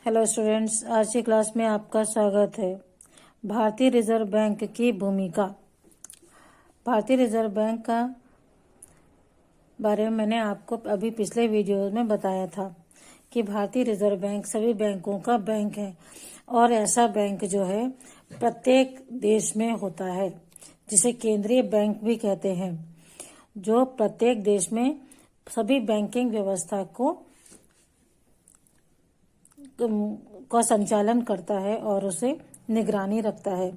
Hello students, आज की class में आपका स्वागत है। भारतीय रिजर्व बैंक की भूमिका। भारतीय रिजर्व बैंक का बारे में मैंने आपको अभी पिछले वीडियो में बताया था कि भारतीय रिजर्व बैंक सभी बैंकों का बैंक है और ऐसा बैंक जो है प्रत्येक देश में होता है, जिसे केंद्रीय बैंक भी कहते हैं, जो प्रत्येक देश में सभी बैंकिंग व्यवस्था का संचालन करता है और उसे निगरानी रखता है।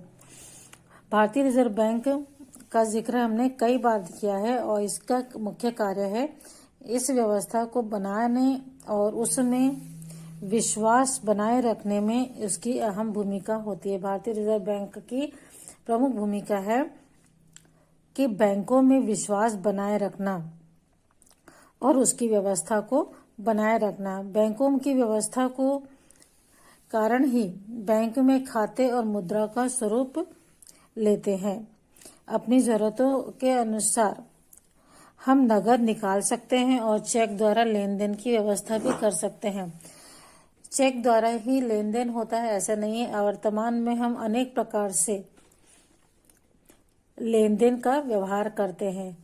भारतीय रिजर्व बैंक का जिक्र हमने कई बार किया है और इसका मुख्य कार्य है इस व्यवस्था को बनाने और उसमें विश्वास बनाए रखने में उसकी अहम भूमिका होती है। भारतीय रिजर्व बैंक की प्रमुख भूमिका है कि बैंकों में विश्वास बनाए रखना और उसकी व्यवस्था को बनाए रखना। बैंकों की व्यवस्था को कारण ही बैंक में खाते और मुद्रा का स्वरूप लेते हैं। अपनी जरूरतों के अनुसार हम नगद निकाल सकते हैं और चेक द्वारा लेन देन की व्यवस्था भी कर सकते हैं। चेक द्वारा ही लेन देन होता है ऐसा नहीं है। वर्तमान में हम अनेक प्रकार से लेन देन का व्यवहार करते हैं,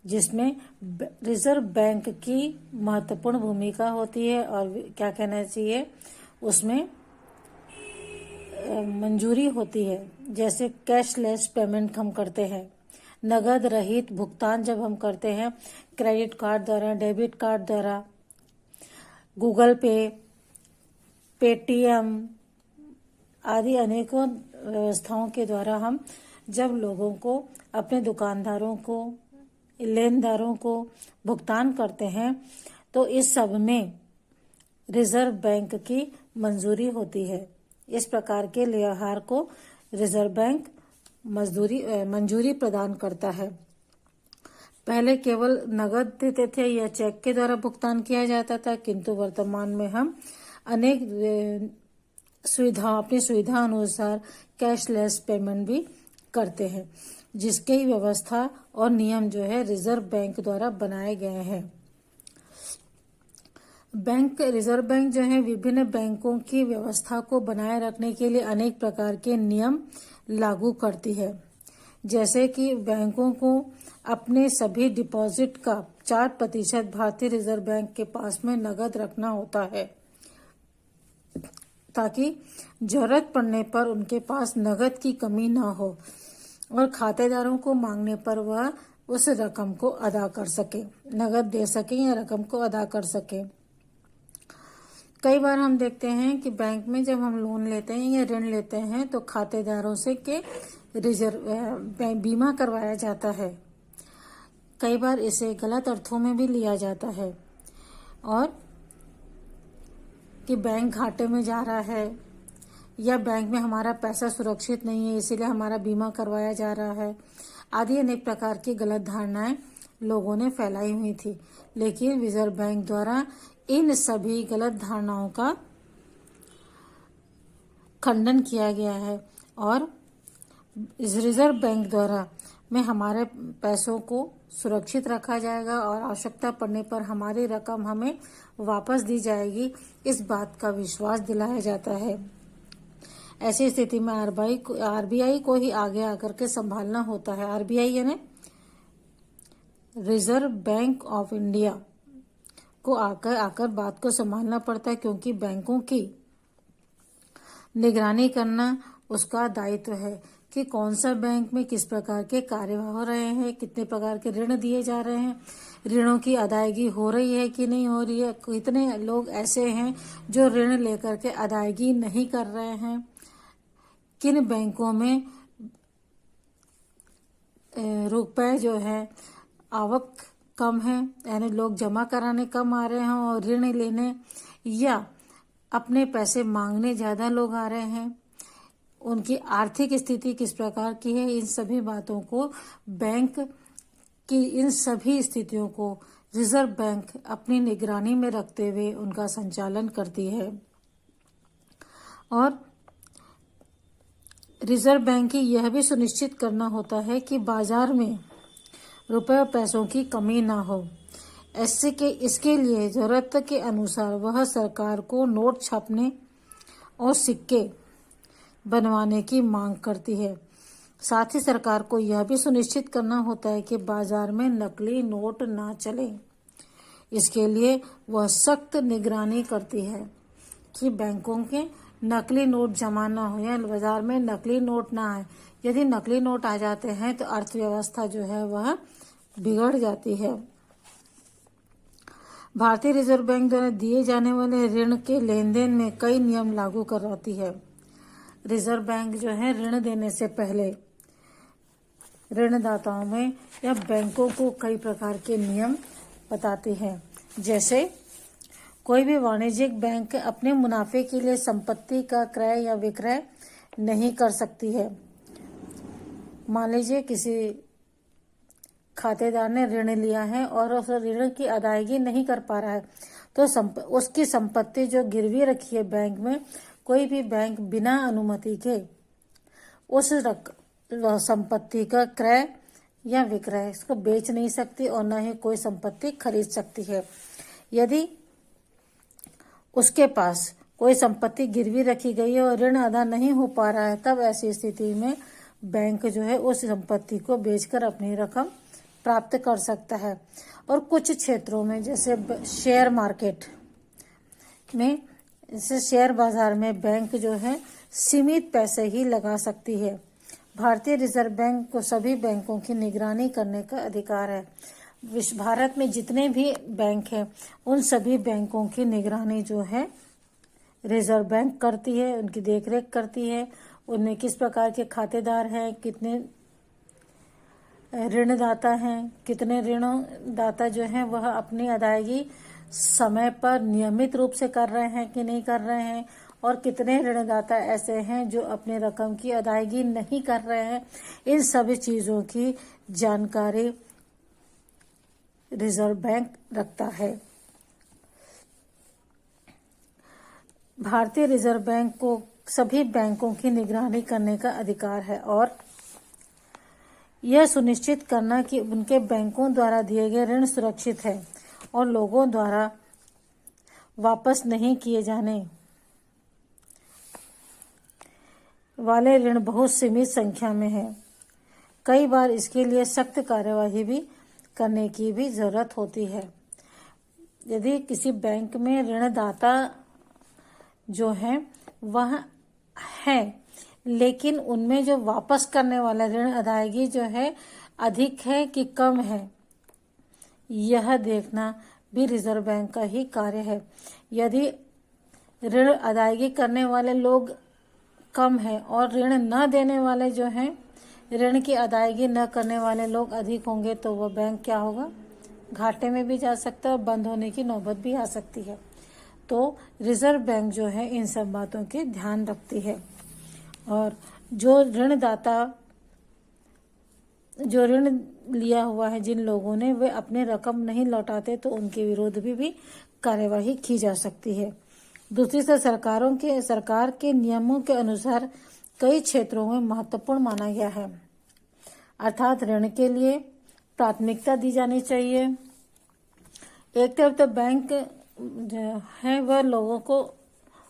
जिसमें रिजर्व बैंक की महत्वपूर्ण भूमिका होती है और क्या कहना चाहिए उसमें मंजूरी होती है। जैसे कैशलेस पेमेंट हम करते हैं, नगद रहित भुगतान जब हम करते हैं क्रेडिट कार्ड द्वारा, डेबिट कार्ड द्वारा, गूगल पे, पेटीएम आदि अनेकों व्यवस्थाओं के द्वारा हम जब लोगों को, अपने दुकानदारों को, लेनदारों को भुगतान करते हैं तो इस सब में रिजर्व बैंक की मंजूरी होती है। इस प्रकार के व्यवहार को रिजर्व बैंक मंजूरी प्रदान करता है। पहले केवल नगद देते थे या चेक के द्वारा भुगतान किया जाता था, किंतु वर्तमान में हम अनेक अपनी सुविधा अनुसार कैशलेस पेमेंट भी करते हैं, जिसकी व्यवस्था और नियम जो है रिजर्व बैंक द्वारा बनाए गए हैं। रिजर्व बैंक जो है विभिन्न बैंकों की व्यवस्था को बनाए रखने के लिए अनेक प्रकार के नियम लागू करती है। जैसे कि बैंकों को अपने सभी डिपॉजिट का 4% भारतीय रिजर्व बैंक के पास में नगद रखना होता है, ताकि जरूरत पड़ने पर उनके पास नगद की कमी ना हो और खातेदारों को मांगने पर वह उस रकम को अदा कर सके, नगद दे सके या रकम को अदा कर सके। कई बार हम देखते हैं कि बैंक में जब हम लोन लेते हैं या ऋण लेते हैं तो खातेदारों से बीमा करवाया जाता है। कई बार इसे गलत अर्थों में भी लिया जाता है और कि बैंक घाटे में जा रहा है या बैंक में हमारा पैसा सुरक्षित नहीं है इसीलिए हमारा बीमा करवाया जा रहा है आदि अनेक प्रकार की गलत धारणाएं लोगों ने फैलाई हुई थी। लेकिन रिजर्व बैंक द्वारा इन सभी गलत धारणाओं का खंडन किया गया है और रिजर्व बैंक द्वारा में हमारे पैसों को सुरक्षित रखा जाएगा और आवश्यकता पड़ने पर हमारी रकम हमें वापस दी जाएगी, इस बात का विश्वास दिलाया जाता है। ऐसी स्थिति में आरबीआई को ही आगे आकर के संभालना होता है। आरबीआई यानी रिजर्व बैंक ऑफ इंडिया को आकर बात को संभालना पड़ता है, क्योंकि बैंकों की निगरानी करना उसका दायित्व है कि कौन सा बैंक में किस प्रकार के कार्य हो रहे हैं, कितने प्रकार के ऋण दिए जा रहे हैं, ऋणों की अदायगी हो रही है कि नहीं हो रही है, कितने लोग ऐसे हैं जो ऋण लेकर के अदायगी नहीं कर रहे हैं, किन बैंकों में रुपए जो है आवक कम है, यानी लोग जमा कराने कम आ रहे हैं और ऋण लेने या अपने पैसे मांगने ज्यादा लोग आ रहे हैं, उनकी आर्थिक स्थिति किस प्रकार की है, इन सभी बातों को बैंक की इन सभी स्थितियों को रिजर्व बैंक अपनी निगरानी में रखते हुए उनका संचालन करती है। और रिजर्व बैंक की यह भी सुनिश्चित करना होता है कि बाजार में रुपए और पैसों की कमी ना हो। इसके लिए जरूरत के अनुसार वह सरकार को नोट छापने और सिक्के बनवाने की मांग करती है। साथ ही सरकार को यह भी सुनिश्चित करना होता है कि बाजार में नकली नोट ना चले। इसके लिए वह सख्त निगरानी करती है कि बैंकों के नकली नोट जमा ना हो या बाजार में नकली नोट ना आए। यदि नकली नोट आ जाते हैं तो अर्थव्यवस्था जो है वह बिगड़ जाती है। भारतीय रिजर्व बैंक द्वारा दिए जाने वाले ऋण के लेन देन में कई नियम लागू करवाती है। रिजर्व बैंक जो है ऋण देने से पहले ऋणदाताओं में या बैंकों को कई प्रकार के नियम बताती है। जैसे कोई भी वाणिज्यिक बैंक अपने मुनाफे के लिए संपत्ति का क्रय या विक्रय नहीं कर सकती है। मान लीजिए किसी खातेदार ने ऋण लिया है और उस ऋण की अदायगी नहीं कर पा रहा है तो उसकी संपत्ति जो गिरवी रखी है बैंक में, कोई भी बैंक बिना अनुमति के उस संपत्ति का क्रय या विक्रय इसको बेच नहीं सकती और न ही कोई संपत्ति खरीद सकती है। यदि उसके पास कोई संपत्ति गिरवी रखी गई है और ऋण अदा नहीं हो पा रहा है, तब ऐसी स्थिति में बैंक जो है उस संपत्ति को बेचकर अपनी रकम प्राप्त कर सकता है। और कुछ क्षेत्रों में जैसे शेयर मार्केट में, जैसे शेयर बाजार में बैंक जो है सीमित पैसे ही लगा सकती है। भारतीय रिजर्व बैंक को सभी बैंकों की निगरानी करने का अधिकार है। भारत में जितने भी बैंक हैं उन सभी बैंकों की निगरानी जो है रिजर्व बैंक करती है, उनकी देखरेख करती है। उनमें किस प्रकार के खातेदार हैं, कितने ऋणदाता हैं, कितने ऋणदाता जो हैं वह अपनी अदायगी समय पर नियमित रूप से कर रहे हैं कि नहीं कर रहे हैं, और कितने ऋणदाता ऐसे हैं जो अपनी रकम की अदायगी नहीं कर रहे हैं। इन सभी चीजों की जानकारी रिजर्व बैंक रखता है। भारतीय रिजर्व बैंक को सभी बैंकों की निगरानी करने का अधिकार है और यह सुनिश्चित करना कि उनके बैंकों द्वारा दिए गए ऋण सुरक्षित है और लोगों द्वारा वापस नहीं किए जाने वाले ऋण बहुत सीमित संख्या में है। कई बार इसके लिए सख्त कार्यवाही भी करने की भी जरूरत होती है। यदि किसी बैंक में ऋणदाता जो है वह है, लेकिन उनमें जो वापस करने वाला ऋण अदायगी जो है अधिक है कि कम है, यह देखना भी रिजर्व बैंक का ही कार्य है। यदि ऋण अदायगी करने वाले लोग कम है और ऋण न देने वाले जो हैं, ऋण की अदायगी न करने वाले लोग अधिक होंगे, तो वह बैंक क्या होगा, घाटे में भी जा सकता है और बंद होने की नौबत भी आ सकती है। तो रिजर्व बैंक जो है इन सब बातों के ध्यान रखती है। और जो ऋणदाता जो ऋण लिया हुआ है जिन लोगों ने, वे अपने रकम नहीं लौटाते तो उनके विरोध भी कार्यवाही की जा सकती है। दूसरी तरफ सरकार के नियमों के अनुसार कई क्षेत्रों में महत्वपूर्ण माना गया है, अर्थात ऋण के लिए प्राथमिकता दी जानी चाहिए। एक तरफ तो बैंक है वह लोगों को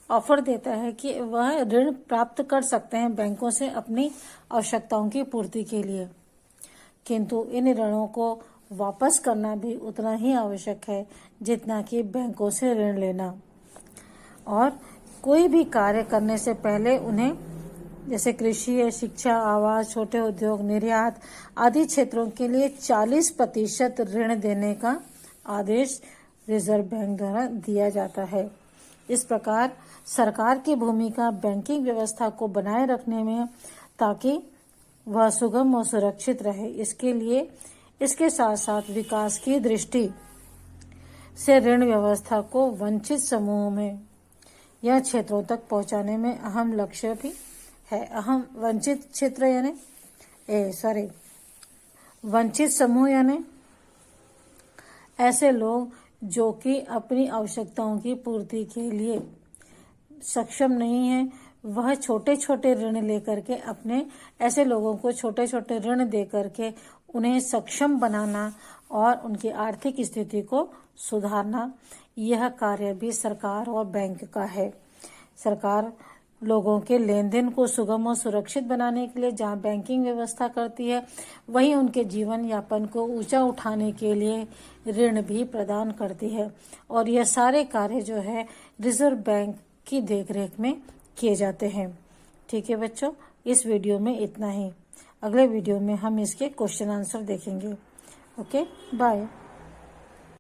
ऑफर देता है कि वह ऋण प्राप्त कर सकते हैं बैंकों से अपनी आवश्यकताओं की पूर्ति के लिए, किंतु इन ऋणों को वापस करना भी उतना ही आवश्यक है जितना कि बैंकों से ऋण लेना। और कोई भी कार्य करने से पहले उन्हें, जैसे कृषि, शिक्षा, आवास, छोटे उद्योग, निर्यात आदि क्षेत्रों के लिए 40% ऋण देने का आदेश रिजर्व बैंक द्वारा दिया जाता है। इस प्रकार सरकार की भूमिका बैंकिंग व्यवस्था को बनाए रखने में, ताकि वह सुगम और सुरक्षित रहे, इसके लिए इसके साथ साथ विकास की दृष्टि से ऋण व्यवस्था को वंचित समूहों में या क्षेत्रों तक पहुंचाने में अहम लक्ष्य भी है। वंचित क्षेत्र वंचित समूह यानी ऐसे लोग जो कि अपनी आवश्यकताओं की पूर्ति के लिए सक्षम नहीं है, वह छोटे छोटे ऋण लेकर के ऐसे लोगों को छोटे छोटे ऋण दे करके उन्हें सक्षम बनाना और उनकी आर्थिक स्थिति को सुधारना, यह कार्य भी सरकार और बैंक का है। सरकार लोगों के लेन देन को सुगम और सुरक्षित बनाने के लिए जहां बैंकिंग व्यवस्था करती है, वहीं उनके जीवन यापन को ऊंचा उठाने के लिए ऋण भी प्रदान करती है। और यह सारे कार्य जो है रिजर्व बैंक की देखरेख में किए जाते हैं। ठीक है बच्चों, इस वीडियो में इतना ही। अगले वीडियो में हम इसके क्वेश्चन आंसर देखेंगे। Okay, bye.